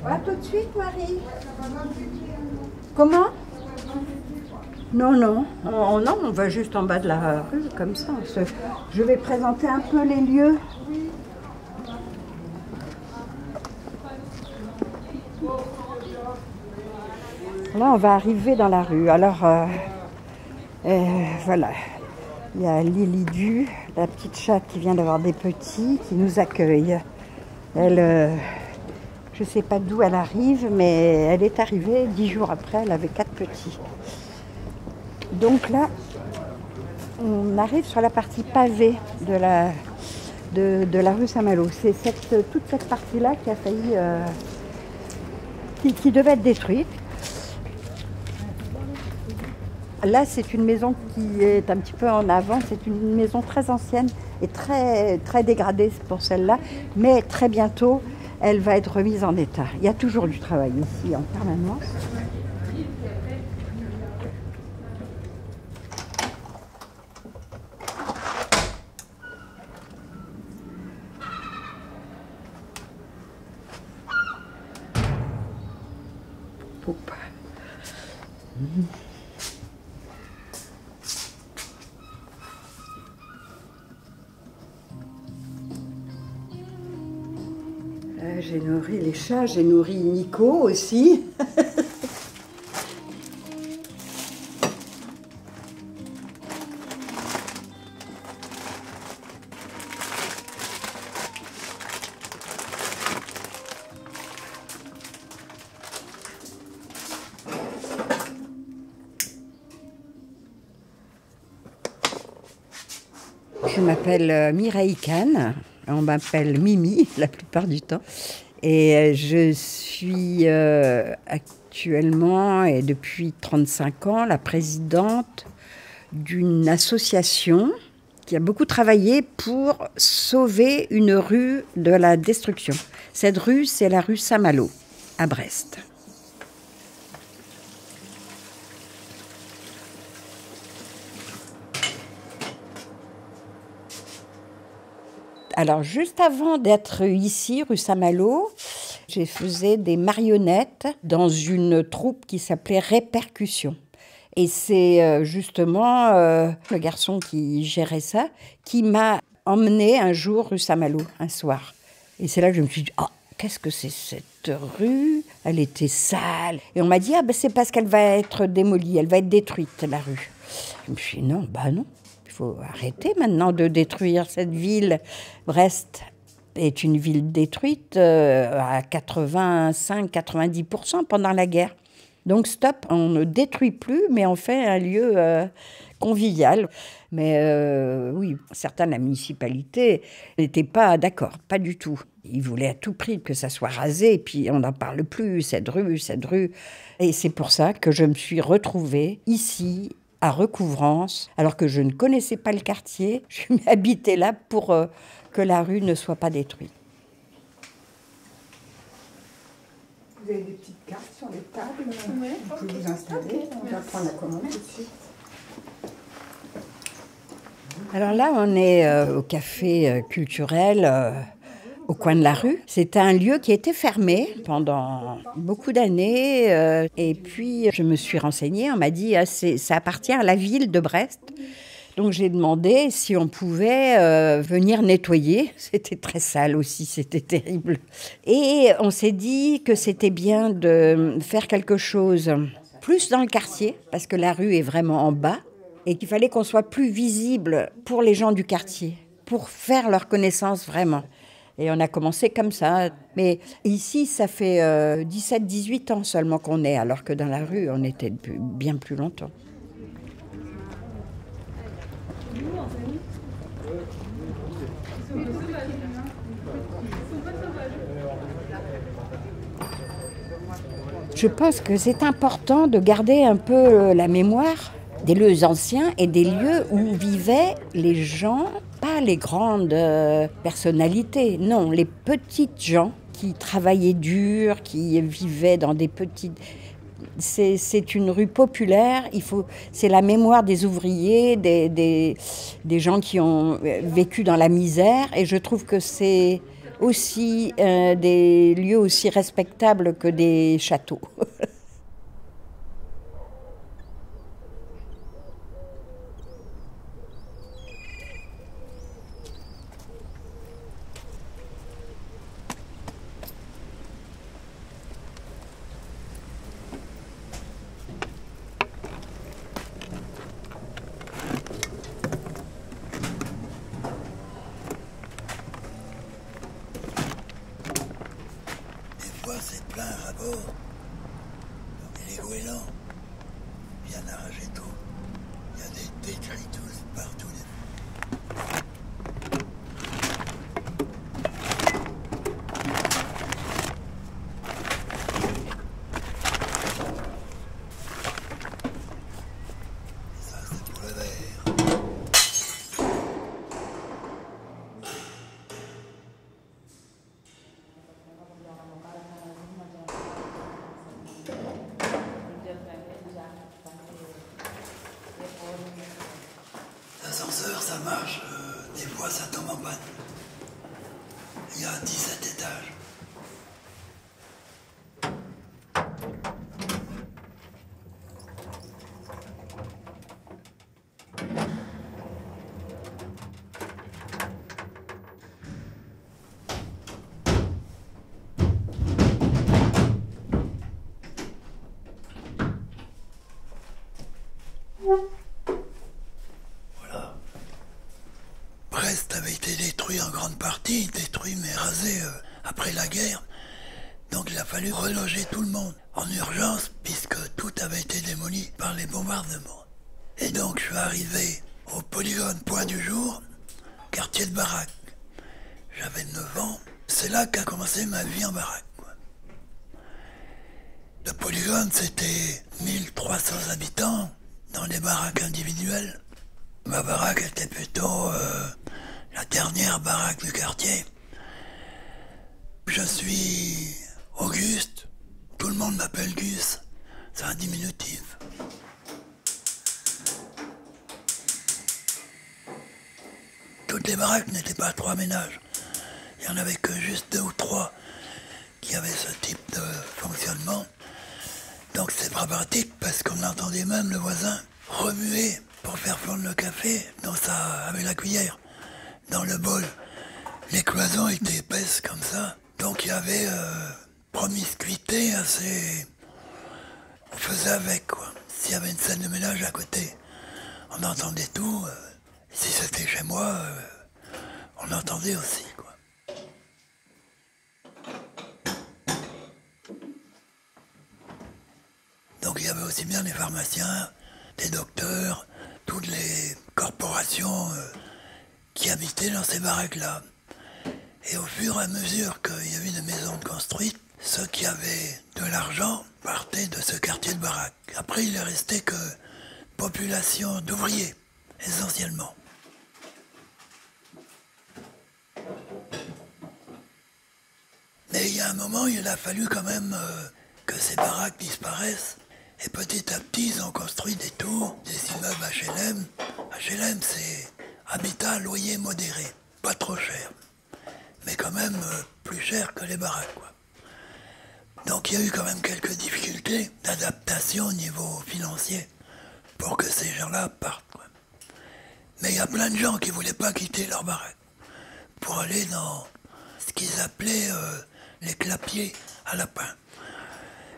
À tout de suite, Marie. Comment? Non, non. Non, on va juste en bas de la rue, comme ça. Je vais présenter un peu les lieux. Là, on va arriver dans la rue. Alors, voilà. Il y a Lily Du, la petite chatte qui vient d'avoir des petits, qui nous accueille. Elle, je ne sais pas d'où elle arrive, mais elle est arrivée 10 jours après, elle avait 4 petits. Donc là, on arrive sur la partie pavée de la rue Saint-Malo. C'est toute cette partie-là qui a failli, qui devait être détruite. Là, c'est une maison qui est un petit peu en avant. C'est une maison très ancienne et très, très dégradée pour celle-là. Mais très bientôt, elle va être remise en état. Il y a toujours du travail ici en permanence. Poupe. J'ai nourri les chats, j'ai nourri Nico aussi. Je m'appelle Mireille Kahn. On m'appelle Mimi la plupart du temps. Et je suis actuellement et depuis 35 ans la présidente d'une association qui a beaucoup travaillé pour sauver une rue de la destruction. Cette rue, c'est la rue Saint-Malo, à Brest. Alors, juste avant d'être ici, rue Saint-Malo, j'ai faisais des marionnettes dans une troupe qui s'appelait Répercussion. Et c'est justement le garçon qui gérait ça qui m'a emmenée un jour rue Saint-Malo, un soir. Et c'est là que je me suis dit, oh, qu'est-ce que c'est cette rue? Elle était sale. Et on m'a dit, ah ben c'est parce qu'elle va être démolie, elle va être détruite, la rue. Je me suis dit, non, bah non. Il faut arrêter maintenant de détruire cette ville. Brest est une ville détruite à 85-90% pendant la guerre. Donc stop, on ne détruit plus, mais on fait un lieu convivial. Mais oui, certains de la municipalité n'étaient pas d'accord, pas du tout. Ils voulaient à tout prix que ça soit rasé, et puis on n'en parle plus, cette rue. Et c'est pour ça que je me suis retrouvée ici, à Recouvrance, alors que je ne connaissais pas le quartier. Je suis habitée là pour que la rue ne soit pas détruite. Vous avez des petites cartes sur les tables, oui, vous pouvez vous installer, on va prendre la commande tout de suite. Alors là, on est au café culturel au coin de la rue. C'est un lieu qui a été fermé pendant beaucoup d'années. Et puis, je me suis renseignée. On m'a dit ça appartient à la ville de Brest. Donc, j'ai demandé si on pouvait venir nettoyer. C'était très sale aussi, c'était terrible. Et on s'est dit que c'était bien de faire quelque chose plus dans le quartier, parce que la rue est vraiment en bas, et qu'il fallait qu'on soit plus visible pour les gens du quartier, pour faire leur connaissance vraiment. Et on a commencé comme ça. Mais ici, ça fait 17-18 ans seulement qu'on est, alors que dans la rue, on était depuis bien plus longtemps. Je pense que c'est important de garder un peu la mémoire des lieux anciens et des lieux où vivaient les gens, pas les grandes personnalités, non, les petites gens qui travaillaient dur, qui vivaient dans des petites... C'est une rue populaire, c'est la mémoire des ouvriers, des gens qui ont vécu dans la misère, et je trouve que c'est aussi des lieux aussi respectables que des châteaux. C'est plein à bord. Et les goélands viennent arracher tout. Il y a des détritus partout. Et ça, c'est pour le verre. L'ascenseur, ça marche, des fois ça tombe en panne. Il y a 17 étages. Voilà. Brest avait été détruit en grande partie, détruit mais rasé après la guerre. Donc il a fallu reloger tout le monde en urgence puisque tout avait été démoli par les bombardements. Et donc je suis arrivé au polygone Point du Jour, quartier de baraque. J'avais 9 ans, c'est là qu'a commencé ma vie en baraque, quoi. Le polygone, c'était 1300 habitants dans des baraques individuelles. Ma baraque était plutôt la dernière baraque du quartier. Je suis Auguste, tout le monde m'appelle Gus, c'est un diminutif. Toutes les baraques n'étaient pas à 3 ménages. Il n'y en avait que juste 2 ou 3 qui avaient ce type de fonctionnement. Donc c'est pas pratique parce qu'on entendait même le voisin remuer pour faire fondre le café dans avec la cuillère, dans le bol. Les cloisons étaient épaisses comme ça, donc il y avait promiscuité assez... On faisait avec, quoi. S'il y avait une scène de ménage à côté, on entendait tout. Si c'était chez moi, on entendait aussi, quoi. Donc il y avait aussi bien les pharmaciens, des docteurs, toutes les corporations qui habitaient dans ces baraques-là. Et au fur et à mesure qu'il y avait des maisons construites, ceux qui avaient de l'argent partaient de ce quartier de baraques. Après, il ne restait que population d'ouvriers, essentiellement. Mais il y a un moment, il a fallu quand même que ces baraques disparaissent. Et petit à petit, ils ont construit des tours, des immeubles HLM. HLM, c'est habitat loyer modéré, pas trop cher. Mais quand même plus cher que les baraques, quoi. Donc il y a eu quand même quelques difficultés d'adaptation au niveau financier pour que ces gens-là partent, quoi. Mais il y a plein de gens qui ne voulaient pas quitter leur baraque pour aller dans ce qu'ils appelaient les clapiers à lapins.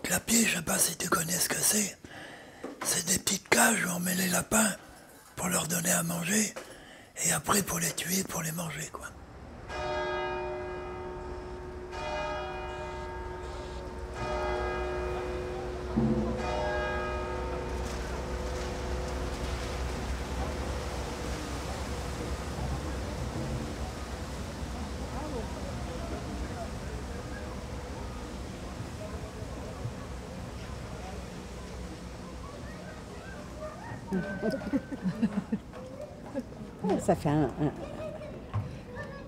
Clapiers, je ne sais pas si tu connais ce que c'est. C'est des petites cages où on met les lapins pour leur donner à manger et après pour les tuer, pour les manger, quoi. Ça fait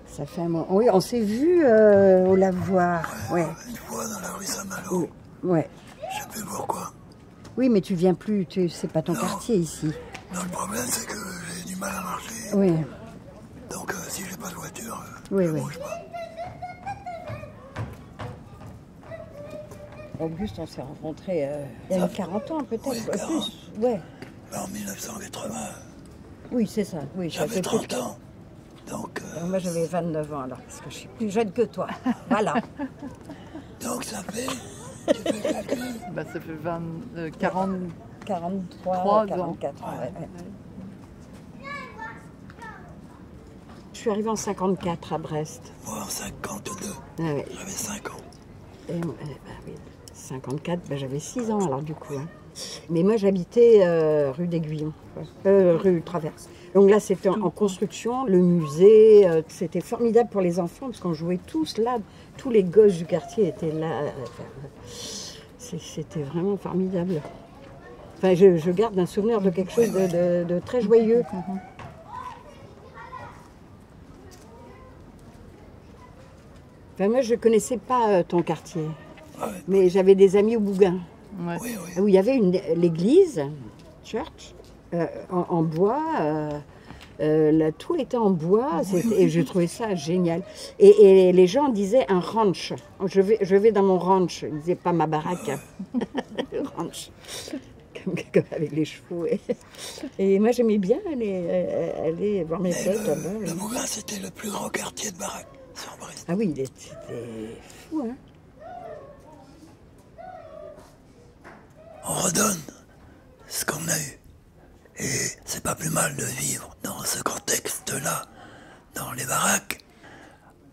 ça fait un moment. Oui, on s'est vu au lavoir. Ouais. Une fois dans la rue Saint-Malo. Ouais. Je sais plus pourquoi. Oui, mais tu viens plus, c'est pas ton quartier ici. Non, le problème c'est que j'ai du mal à marcher. Oui. Donc si j'ai pas de voiture, Oui, je oui. bouge pas. Auguste, on s'est rencontrés il y a 40 ans peut-être, Oui, 40. plus. Ouais. En 1980, Oui, c'est ça. Oui, j'avais 30 ans. Donc, moi, j'avais 29 ans alors, parce que je suis plus jeune que toi. Voilà. donc ça fait, tu fais le calcul, Bah, ça fait 40... 43, 3 44 ans. ans. Ouais, ouais. Je suis arrivée en 54 à Brest. moi en 52, Ouais. j'avais 5 ans. Et, oui, 54, j'avais 6 ans alors du coup. Hein. Mais moi j'habitais rue d'Aiguillon, rue Traverse. Donc là c'était en construction, le musée, c'était formidable pour les enfants parce qu'on jouait tous là, tous les gosses du quartier étaient là. C'était vraiment formidable. Enfin, je garde un souvenir de quelque chose de très joyeux. Enfin, moi, je ne connaissais pas ton quartier, Ouais. mais j'avais des amis au Bougain, Ouais. Oui, où il y avait l'église, church, en bois. Là, tout était en bois, et je trouvais ça génial. Et les gens disaient un ranch. Je vais dans mon ranch. Ils ne disaient pas ma baraque. Le ranch. Comme avec les chevaux. Et moi, j'aimais bien aller voir mes mais potes là-bas. le Bougain, c'était le plus grand quartier de baraque sur Brest. Ah oui, c'était fou, hein. On redonne ce qu'on a eu. Et c'est pas plus mal de vivre dans ce contexte-là, dans les baraques,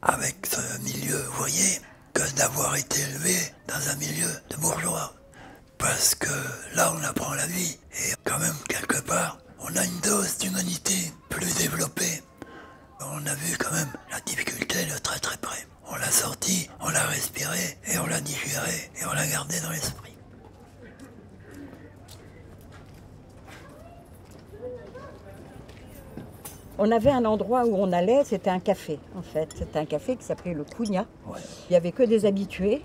avec ce milieu ouvrier, que d'avoir été élevé dans un milieu de bourgeois. Parce que là, on apprend la vie. Et quand même, quelque part, on a une dose d'humanité plus développée. On a vu quand même la difficulté de très très près. On l'a sorti, on l'a respiré, et on l'a digéré, et on l'a gardé dans l'esprit. On avait un endroit où on allait, c'était un café en fait. C'était un café qui s'appelait le Cugna. Ouais. Il n'y avait que des habitués.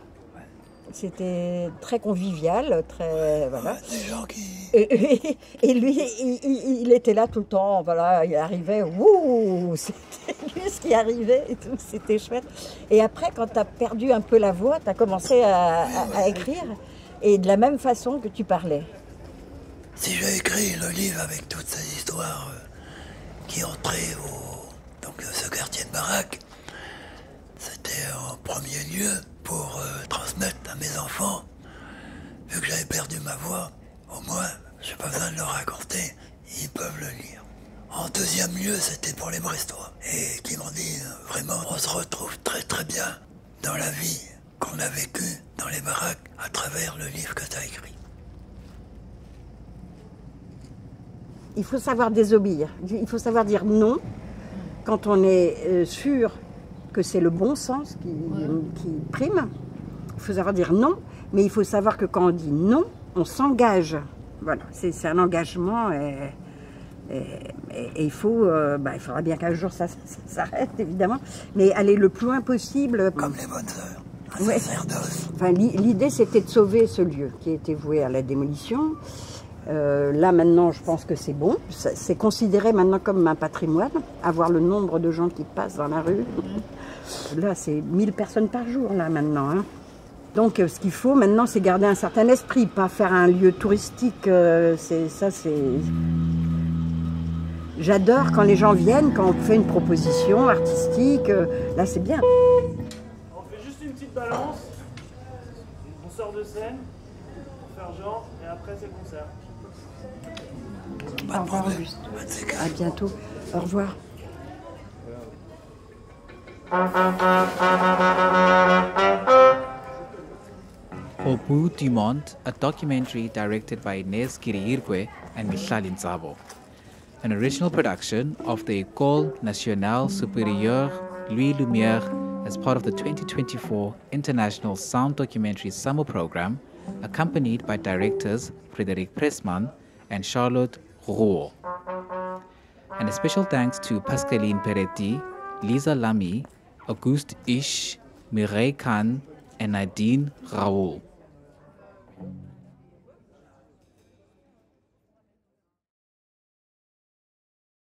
C'était très convivial, très voilà. Ouais, des gens qui... Et lui, il était là tout le temps. Voilà, il arrivait, wouh, c'était lui ce qui arrivait et tout, c'était chouette. Et après, quand tu as perdu un peu la voix, tu as commencé à écrire et de la même façon que tu parlais. Si j'ai écrit le livre avec toutes ces histoires qui entraient donc ce quartier de baraque, c'était en premier lieu pour transmettre à mes enfants, vu que j'avais perdu ma voix, au moins, j'ai pas besoin de leur raconter, ils peuvent le lire. En deuxième lieu, c'était pour les Brestois, et qui m'ont dit, vraiment, on se retrouve très très bien dans la vie qu'on a vécue dans les baraques à travers le livre que tu as écrit. Il faut savoir désobéir. Il faut savoir dire non quand on est sûr que c'est le bon sens qui prime. Il faut savoir dire non, mais il faut savoir que quand on dit non, on s'engage. Voilà, c'est un engagement et il faudra bien qu'un jour ça s'arrête évidemment, mais aller le plus loin possible. Comme les bonnes sœurs, un Ouais. sacerdoce. Enfin, l'idée c'était de sauver ce lieu qui était voué à la démolition. Là maintenant je pense que c'est bon, c'est considéré maintenant comme un patrimoine, avoir le nombre de gens qui passent dans la rue. Là c'est 1000 personnes par jour là maintenant. Hein. Donc ce qu'il faut maintenant c'est garder un certain esprit, pas faire un lieu touristique, J'adore quand les gens viennent, quand on fait une proposition artistique, là c'est bien. On fait juste une petite balance, on sort de scène, pour faire genre, et après c'est concert. Pas de problème. Un de ces quatre. À bientôt. Au revoir. For Boo Dumont, a documentary directed by Inez Kiriirwe and Michaline Zabo. An original production of the École Nationale Supérieure Louis Lumière as part of the 2024 International Sound Documentary Summer Program, accompanied by directors Frédéric Pressman and Charlotte Rouault. And a special thanks to Pascaline Peretti, Lisa Lamy, Auguste Isch, Mireille Khan, and Nadine Raoul.